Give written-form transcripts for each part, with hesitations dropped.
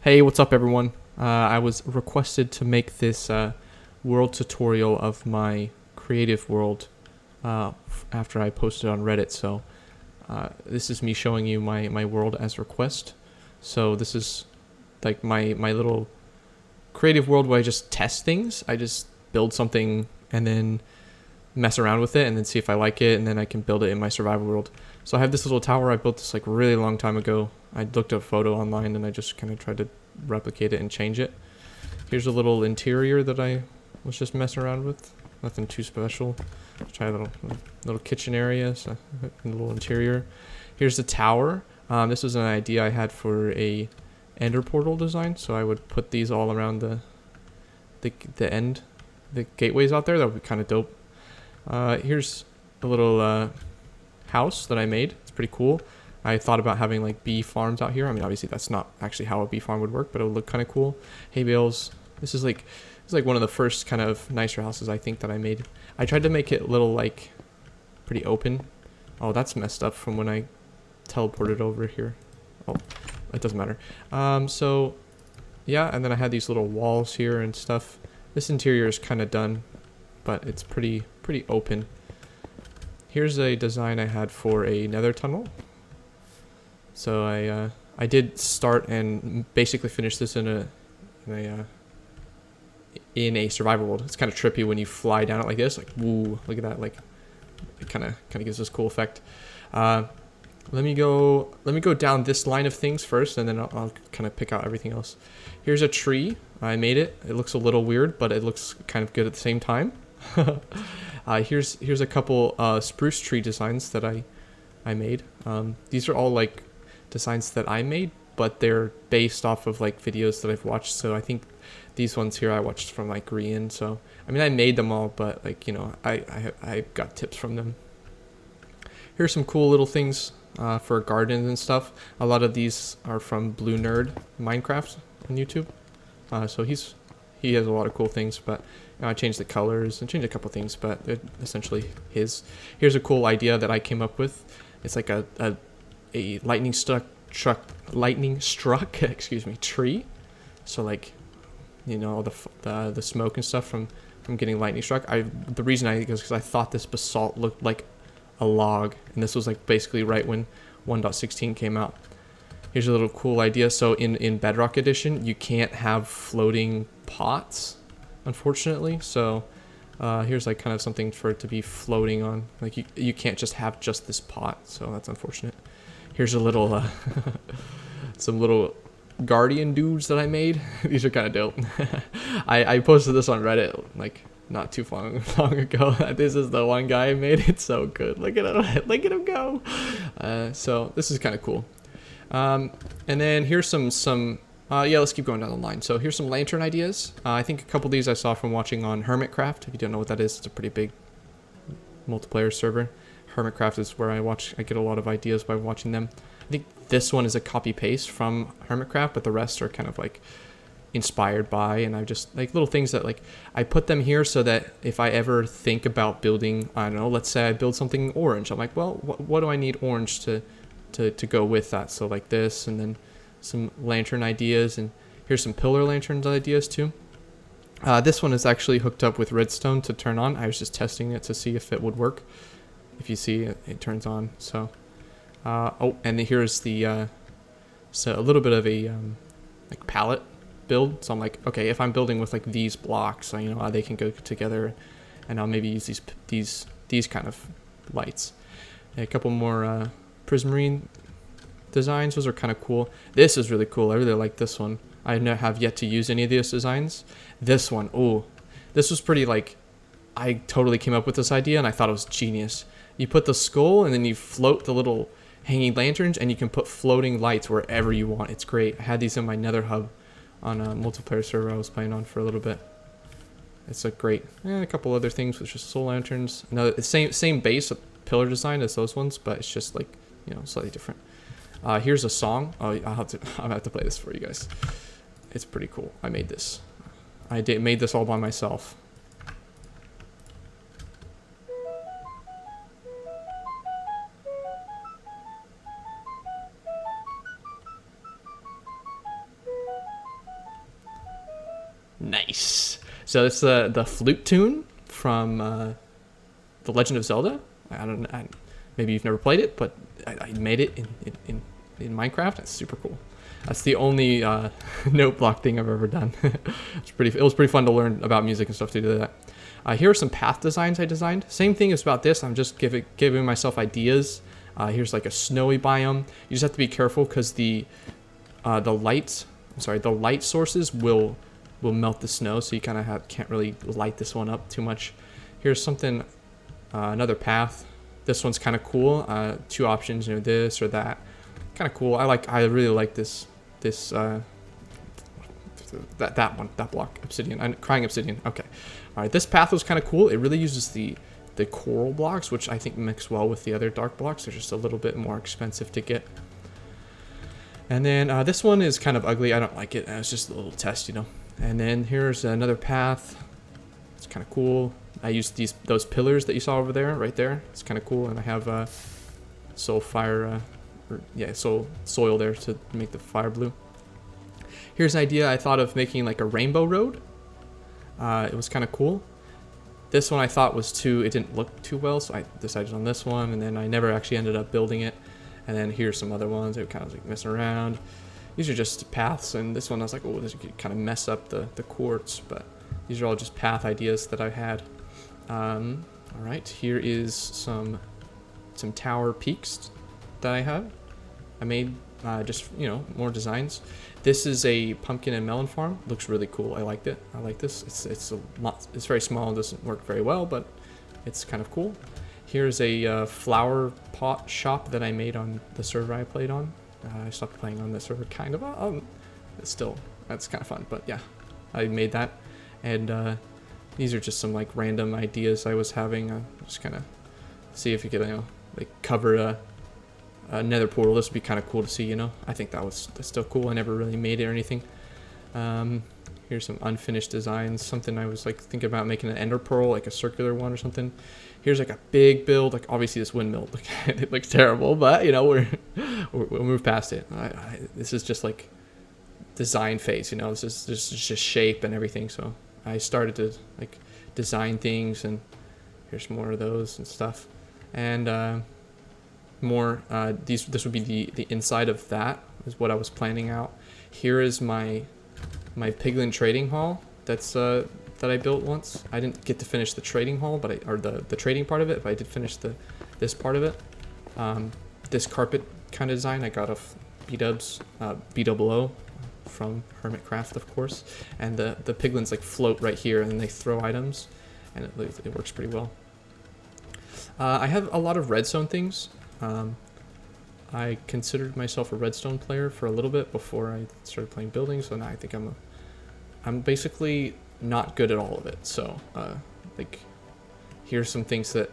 Hey, what's up, everyone? I was requested to make this world tutorial of my creative world after I posted on Reddit. So this is me showing you my world as request. So this is like my little creative world where I just test things. I just build something and then mess around with it and then see if I like it, and then I can build it in my survival world. So I have this little tower. I built this like really long time ago. I looked at a photo online and I just kind of tried to replicate it and change it. Here's a little interior that I was just messing around with. Nothing too special. Try a little kitchen area, so a little interior. Here's the tower. This was an idea I had for a ender portal design, so I would put these all around the end, the gateways out there. That would be kind of dope. Here's a little house that I made. It's pretty cool. I thought about having like bee farms out here. I mean, obviously that's not actually how a bee farm would work, but it would look kind of cool. Hay bales. This is like one of the first kind of nicer houses I think that I made. I tried to make it a little like pretty open. Oh, that's messed up from when I teleported over here. Oh, it doesn't matter. So yeah, and then I had these little walls here and stuff. This interior is kind of done, but it's pretty open. Here's a design I had for a nether tunnel. So I did start and basically finish this in a survival world. It's kind of trippy when you fly down it like this. Like, woo, look at that. Like, it kind of gives this cool effect. Let me go down this line of things first, and then I'll kind of pick out everything else. Here's a tree. I made it. It looks a little weird, but it looks kind of good at the same time. Here's a couple spruce tree designs that I made. These are all like designs that I made, but they're based off of like videos that I've watched. So I think these ones here I watched from like Rian. So I mean, I made them all, but like, you know, I got tips from them. Here's some cool little things for gardens and stuff. A lot of these are from Blue Nerd Minecraft on YouTube. So he has a lot of cool things, but I changed the colors and changed a couple things, but they're essentially his. Here's a cool idea that I came up with. It's like a lightning struck excuse me, tree. So like, you know, the smoke and stuff from getting lightning struck. The reason is because I thought this basalt looked like a log, and this was like basically right when 1.16 came out. Here's a little cool idea. So in Bedrock Edition, you can't have floating pots, unfortunately. So here's like kind of something for it to be floating on. Like you can't just have just this pot, so that's unfortunate. Here's a little some little guardian dudes that I made. These are kind of dope. I posted this on Reddit like not too long ago. This is the one guy I made. It's so good. Look at him. Look at him go. So this is kind of cool. And then here's some yeah, let's keep going down the line. So here's some lantern ideas. I think a couple of these I saw from watching on Hermitcraft. If you don't know what that is, it's a pretty big multiplayer server. Hermitcraft is where I get a lot of ideas by watching them. I think this one is a copy paste from Hermitcraft, but the rest are kind of like inspired by, and I just like little things that like I put them here so that if I ever think about building, I don't know, let's say I build something orange, I'm like, well, what do I need orange to go with that? So like this, and then some lantern ideas, and here's some pillar lanterns ideas too. This one is actually hooked up with redstone to turn on. I was just testing it to see if it would work. If you see it turns on. So oh, and here's the so a little bit of a like palette build. So I'm like, okay, if I'm building with like these blocks, you know, they can go together, and I'll maybe use these kind of lights. And a couple more prismarine designs. Those are kind of cool. This is really cool. I really like this one. I have yet to use any of these designs. This one, oh, this was pretty like, I totally came up with this idea and I thought it was genius. You put the skull and then you float the little hanging lanterns, and you can put floating lights wherever you want. It's great. I had these in my nether hub on a multiplayer server I was playing on for a little bit. It's a great, and a couple other things with just soul lanterns. Another same base pillar design as those ones, but it's just like, you know, slightly different. Here's a song. Oh, I'm gonna have to play this for you guys. It's pretty cool. I made this. Made this all by myself. Nice. So it's the flute tune from The Legend of Zelda. I don't know. Maybe you've never played it, but I made it in Minecraft. It's super cool. That's the only note block thing I've ever done. It was pretty fun to learn about music and stuff to do that. Here are some path designs I designed. Same thing as about this. I'm just giving myself ideas. Here's like a snowy biome. You just have to be careful because the light sources will melt the snow, so you kind of can't really light this one up too much. Here's something, another path. This one's kind of cool. Two options, this or that. Kind of cool. I really like this that block, obsidian. I'm crying obsidian. Okay. All right, this path was kind of cool. It really uses the coral blocks, which I think mix well with the other dark blocks. They're just a little bit more expensive to get. And then this one is kind of ugly. I don't like it. It's just a little test, And then here's another path. It's kind of cool. I used those pillars that you saw over there, right there. It's kind of cool. And I have soul soil there to make the fire blue. Here's an idea I thought of making like a rainbow road. It was kind of cool. This one I thought it didn't look too well, so I decided on this one, and then I never actually ended up building it. And then here's some other ones that kind of like messing around. These are just paths, and this one I was like, oh, this could kind of mess up the quartz, but these are all just path ideas that I've had. All right, here is some tower peaks that I have. I made just more designs. This is a pumpkin and melon farm. Looks really cool. I liked it. I like this. It's very small and doesn't work very well, but it's kind of cool. Here's a flower pot shop that I made on the server I played on. I stopped playing on this server kind of. Still, that's kind of fun. But yeah, I made that. And these are just some like random ideas I was having. Just kind of see if you could like cover a nether portal. This would be kind of cool to see. I think that's still cool. I never really made it or anything. Here's some unfinished designs. Something I was like thinking about making an ender pearl, like a circular one or something. Here's like a big build. Like obviously this windmill, it looks terrible, but we'll move past it. This is just like design phase. This is just shape and everything. So I started to like design things, and here's more of those and stuff. And more this would be the inside of that is what I was planning out. Here is my piglin trading hall that I built once. I didn't get to finish the trading hall, or the trading part of it, but I did finish this part of it. This carpet kind of design I got off B-Dubs, BOO from Hermitcraft, of course. And the piglins like float right here, and then they throw items, and it works pretty well. I have a lot of redstone things. I considered myself a redstone player for a little bit before I started playing building, so now I think I'm basically not good at all of it. So like here's some things that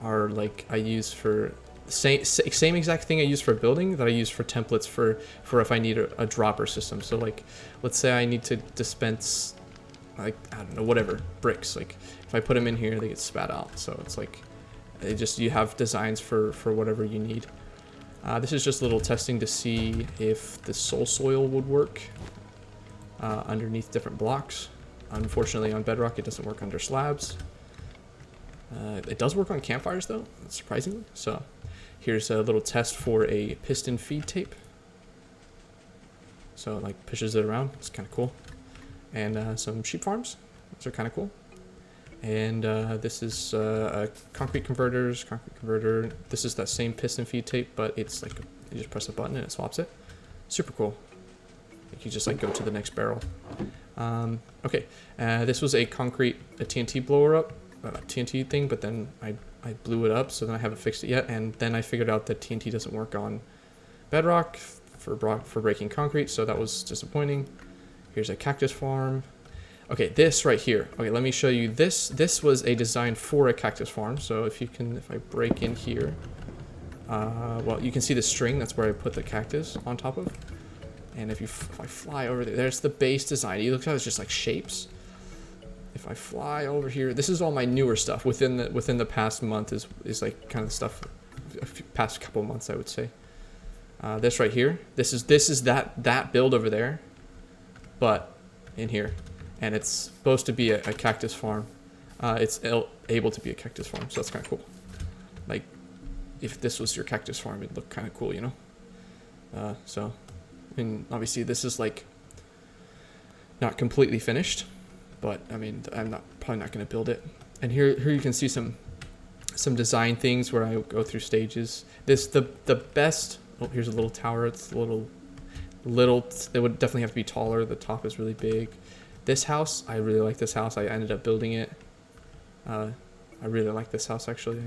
are like I use for same exact thing I use for building that I use for templates for if I need a dropper system. So like let's say I need to dispense like I don't know, whatever, bricks. Like if I put them in here, they get spat out. So it's like you have designs for whatever you need. This is just a little testing to see if the soil would work underneath different blocks. Unfortunately, on bedrock, it doesn't work under slabs. It does work on campfires, though, surprisingly. So here's a little test for a piston feed tape. So it like pushes it around. It's kind of cool. And some sheep farms. Those are kind of cool. And this is concrete converter. This is that same piston feed tape, but it's like you just press a button and it swaps it. Super cool. Like you just like go to the next barrel. Okay, this was a TNT blower up, TNT thing, but then I blew it up, so then I haven't fixed it yet. And then I figured out that TNT doesn't work on bedrock for breaking concrete, so that was disappointing. Here's a cactus farm. Okay, this right here. Okay, let me show you this. This was a design for a cactus farm. So if I break in here, well, you can see the string. That's where I put the cactus on top of. And if I fly over there, there's the base design. You look how it's just like shapes. If I fly over here, this is all my newer stuff within the past month is like kind of stuff, past couple months I would say. This right here, this is that build over there, but in here. and it's supposed to be a cactus farm. It's able to be a cactus farm, so that's kind of cool. Like, if this was your cactus farm, it'd look kind of cool, you know? So, I mean, obviously this is like not completely finished, but I mean, I'm probably not going to build it. And here you can see some design things where I go through stages. The best. Oh, here's a little tower. It's a little. It would definitely have to be taller. The top is really big. This house, I really like this house. I ended up building it. I really like this house actually.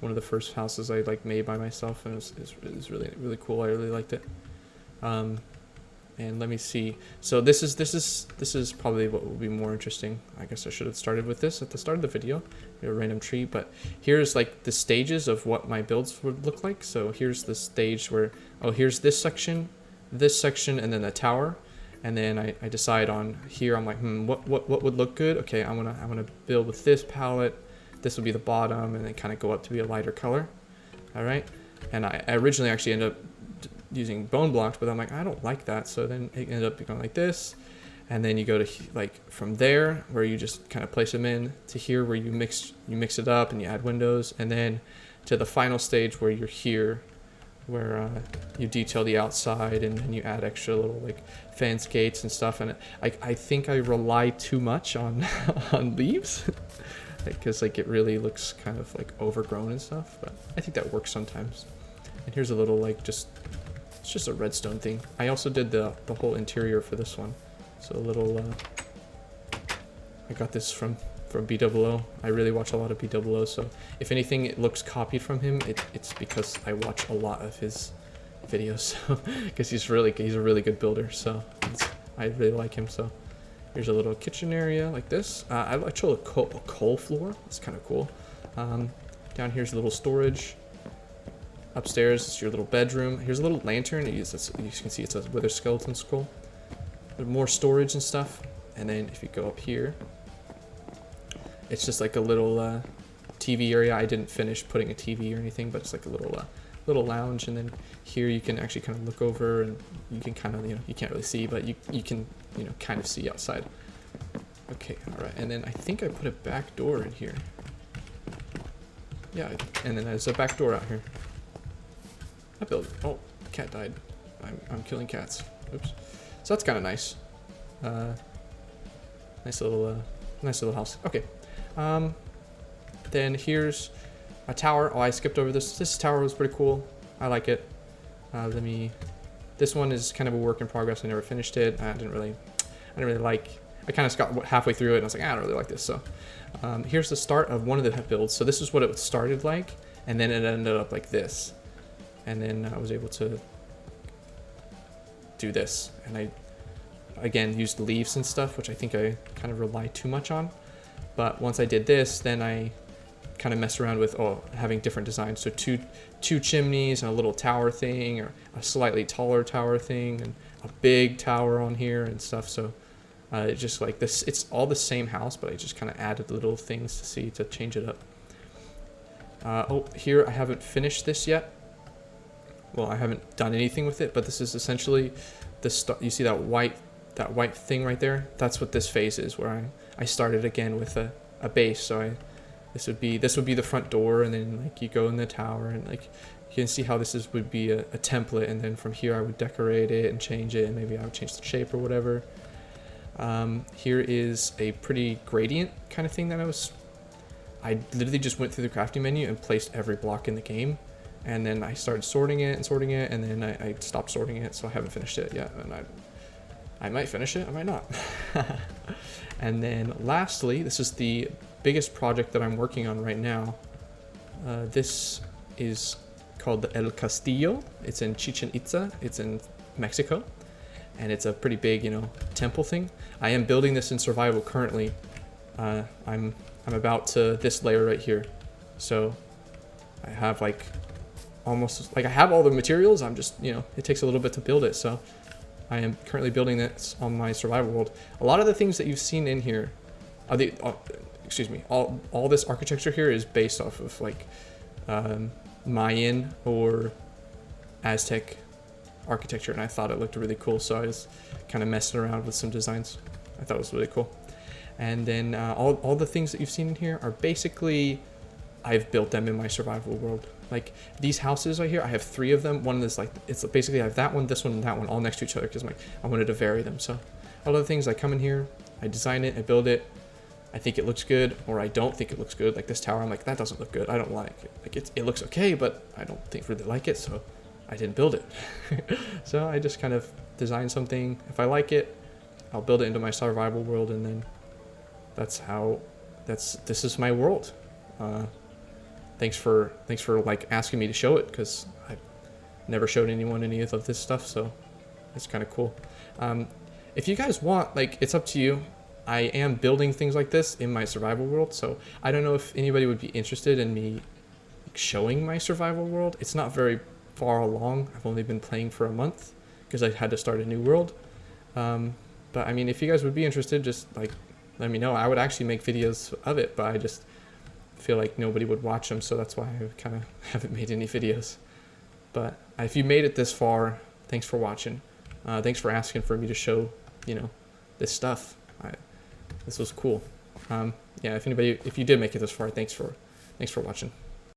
One of the first houses I like made by myself, and it was really cool. I really liked it. And let me see. So this is probably what will be more interesting. I guess I should have started with this at the start of the video, a random tree. But here's like the stages of what my builds would look like. So here's the stage where, oh, here's this section, and then the tower. And then I decide on here. I'm like, what would look good? Okay, I'm gonna build with this palette. This will be the bottom, and then kind of go up to be a lighter color. All right. And I originally actually ended up using bone blocks, but I'm like, I don't like that. So then it ended up going like this, and then you go to like from there where you just kind of place them in to here where you mix it up and you add windows, and then to the final stage where you're here, where you detail the outside and then you add extra little like fence gates and stuff. And I think I rely too much on on leaves because like it really looks kind of like overgrown and stuff, but I think that works sometimes. And here's a little like it's just a redstone thing. I also did the whole interior for this one. So a little, I got this from B00. I really watch a lot of B00, so if anything it looks copied from him, it's because I watch a lot of his videos, because he's a really good builder, so I really like him. So here's a little kitchen area like this. I chose a coal floor. It's kind of cool. Down here's a little storage. Upstairs is your little bedroom. Here's a little lantern. You can see it's a wither skeleton skull. There's more storage and stuff. And then if you go up here, it's just like a little TV area. I didn't finish putting a TV or anything, but it's like a little lounge. And then here you can actually kind of look over, and you can kind of, you can't really see, but you can kind of see outside. Okay, all right. And then I think I put a back door in here. Yeah, and then there's a back door out here. I built it. Oh, the cat died. I'm killing cats. Oops. So that's kind of nice. Nice little house. Okay. Then here's a tower. Oh, I skipped over this. This tower was pretty cool. I like it. This one is kind of a work in progress. I never finished it. I didn't really like. I kind of got halfway through it, and I was like, I don't really like this. So here's the start of one of the builds. So this is what it started like, and then it ended up like this. And then I was able to do this, and I again used leaves and stuff, which I think I kind of rely too much on. But once I did this, then I kind of messed around with having different designs. So two chimneys and a little tower thing, or a slightly taller tower thing, and a big tower on here and stuff. So it's just like this. It's all the same house, but I just kind of added little things to change it up. Here I haven't finished this yet. Well, I haven't done anything with it, but this is essentially you see that white thing right there? That's what this phase is, where I started again with a base. So this would be the front door, and then like you go in the tower, and like you can see how this would be a template, and then from here I would decorate it and change it, and maybe I would change the shape or whatever. Here is a pretty gradient kind of thing that I literally just went through the crafting menu and placed every block in the game. And then I started sorting it, and then I stopped sorting it, so I haven't finished it yet. And I might finish it, I might not. And then lastly, this is the biggest project that I'm working on right now. This is called the El Castillo. It's in Chichen Itza. It's in Mexico. And it's a pretty big, temple thing. I am building this in survival currently. I'm about to this layer right here. So I have like almost like I have all the materials. I'm just, it takes a little bit to build it. So I am currently building this on my survival world. A lot of the things that you've seen in here are all this architecture here is based off of like Mayan or Aztec architecture, and I thought it looked really cool, so I was kind of messing around with some designs. I thought it was really cool. And then all the things that you've seen in here are basically, I've built them in my survival world. Like these houses right here, I have 3 of them. One is like, it's basically I have that one, this one, and that one all next to each other because like I wanted to vary them. So all of the things, I come in here, I design it, I build it, I think it looks good, or I don't think it looks good. Like this tower, I'm like, that doesn't look good, I don't like it. Like it looks okay, but I don't really like it, so I didn't build it. So I just kind of design something. If I like it, I'll build it into my survival world, and then this is my world. Thanks for like asking me to show it, because I've never showed anyone any of this stuff, so it's kind of cool. If you guys want, like, it's up to you. I am building things like this in my survival world, so I don't know if anybody would be interested in me showing my survival world. It's not very far along. I've only been playing for a month because I had to start a new world. But I mean, if you guys would be interested, just like let me know. I would actually make videos of it, but I just feel like nobody would watch them, so that's why I kind of haven't made any videos. But if you made it this far, thanks for watching. Thanks for asking for me to show, this stuff. This was cool. Yeah, if you did make it this far, thanks for watching.